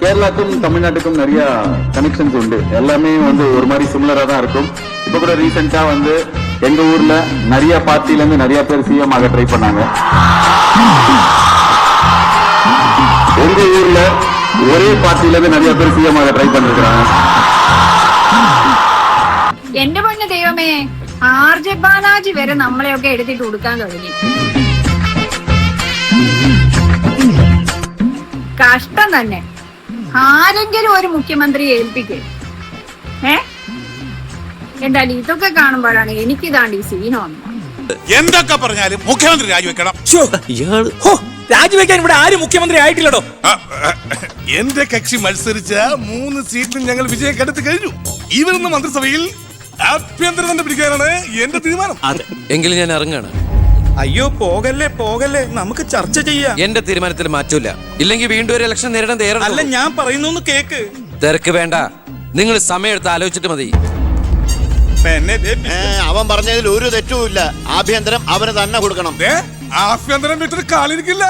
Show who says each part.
Speaker 1: கேரளாக்கும் தமிழ்நாட்டுக்கும் நிறைய கனெக்ஷன்ஸ் உண்டு. எல்லாமே ஒரு மாதிரி சிமிலரா தான் இருக்கும். இப்ப கூட ரீசெண்டா எங்க ஊர்ல நிறைய பார்ட்டில இருந்து நிறைய பேர் சிஎம் ஆக ட்ரை பண்ணாங்க. எங்க ஊர்ல ஒரே பார்ட்டில இருந்து நிறைய பேர் சிஎம் ஆக ட்ரை பண்ணிருக்காங்க.
Speaker 2: എന്റെ പൊന്ന ദൈവമേ, ആർജെ ബാലാജി വരെ നമ്മളെയൊക്കെ എടുത്തിട്ട് കൊടുക്കാൻ തുടങ്ങി. കഷ്ടം തന്നെ. ആരെങ്കിലും ഒരു മുഖ്യമന്ത്രി ഏൽപ്പിക്കേ. എന്തായാലും ഇതൊക്കെ കാണുമ്പോഴാണ് എനിക്കിതാണ്ട് ഈ സീൻ വന്നത്.
Speaker 3: എന്തൊക്കെ പറഞ്ഞാലും മുഖ്യമന്ത്രി രാജിവെക്കണം.
Speaker 4: രാജിവെക്കാൻ ഇവിടെ ആരും മുഖ്യമന്ത്രി ആയിട്ടില്ലടോ.
Speaker 3: എന്റെ കക്ഷി മത്സരിച്ച 3 സീറ്റിലും ഞങ്ങൾ വിജയം കണ്ടെത്തി കഴിഞ്ഞു. ഇവരുന്ന മന്ത്രിസഭയിൽ ആഭ്യന്തരം തന്നെ പിടിക്കാനാണ് എന്റെ തീരുമാനം.
Speaker 5: എങ്കിലും ഞാൻ ഇറങ്ങാണ്.
Speaker 4: അയ്യോ പോകല്ലേ പോകല്ലേ, നമുക്ക് ചർച്ച ചെയ്യാം.
Speaker 5: എന്റെ തീരുമാനത്തിൽ മാറ്റൂല. ഇല്ലെങ്കിൽ വീണ്ടും ഒരു ഇലക്ഷൻ നേരിടാൻ തയ്യാറല്ല.
Speaker 4: അല്ല, ഞാൻ പറയുന്നു കേക്ക്.
Speaker 5: തിരക്ക് വേണ്ട, നിങ്ങൾ സമയമെടുത്ത് ആലോചിച്ചിട്ട് മതി.
Speaker 6: അവൻ പറഞ്ഞതിൽ ഒരു തെറ്റുമില്ല. ആഭ്യന്തരം അവന് തന്നെ കൊടുക്കണം.
Speaker 3: ആഭ്യന്തരം വിട്ടിട്ട് കാലിരിക്കില്ല.